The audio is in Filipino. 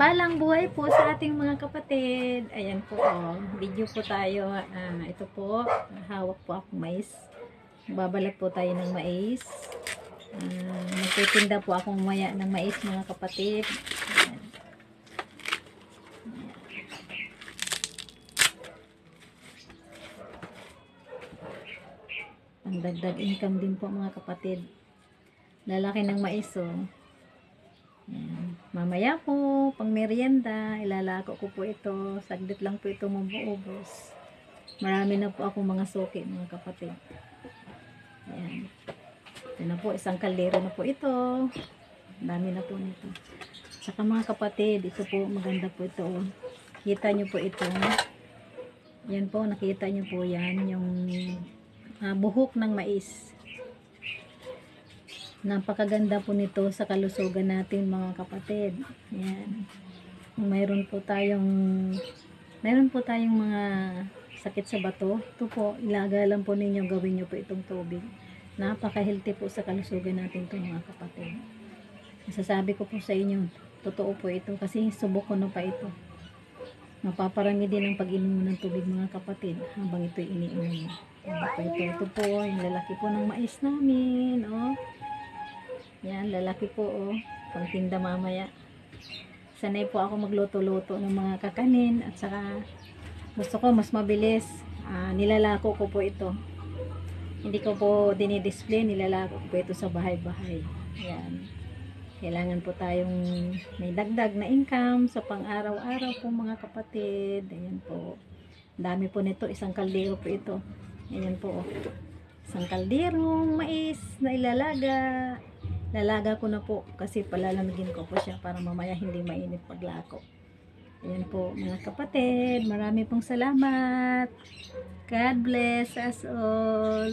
Mapagpalang buhay po sa ating mga kapatid. Ayan po, video po tayo. Ito po, hawak po ako mais. Babalat po tayo ng mais. Magtitinda po akong maya ng mais, mga kapatid. Ayan. Ang dagdag income din po, mga kapatid. Lalaki ng mais, oh. Ayan. Mamaya po, pang merienda, ilalako ko po ito. Saglit lang po ito mabuubos. Marami na po akong mga suki, mga kapatid. Ayan. Ito na po, isang kaldero na po ito. Dami na po nito. Saka mga kapatid, ito po, maganda po ito. Kita nyo po ito. Yan po, nakita nyo po yan. Yung buhok ng mais. Napakaganda po nito sa kalusugan natin, mga kapatid. Ayan. Mayroon po tayong mga sakit sa bato. Ito po, ilaga lang po ninyo, gawin nyo po itong tubig. Napaka-healthy po sa kalusugan natin ito, mga kapatid. Masasabi ko po sa inyo, totoo po ito kasi subok ko na pa ito. Mapaparami din ang pag-inom ng tubig, mga kapatid, habang ito'y iniinom mo. Ito po, yung lalaki po ng mais namin, oh. Yan, lalaki po, oh. Pangtinda mamaya. Sanay po ako magluto-luto ng mga kakanin at saka gusto ko mas mabilis. Nilalako ko po ito. Hindi ko po dinidisplay, nilalako ko po ito sa bahay-bahay. Yan. Kailangan po tayong may dagdag na income sa pang-araw-araw po, mga kapatid. Ayan po. Dami po nito, isang kaldero po ito. Ayan po, oh. Isang kalderong mais na ilalaga. Lalaga ko na po kasi palalamigin ko po siya para mamaya hindi mainit paglako. Ayan po, mga kapatid. Marami pong salamat. God bless us all.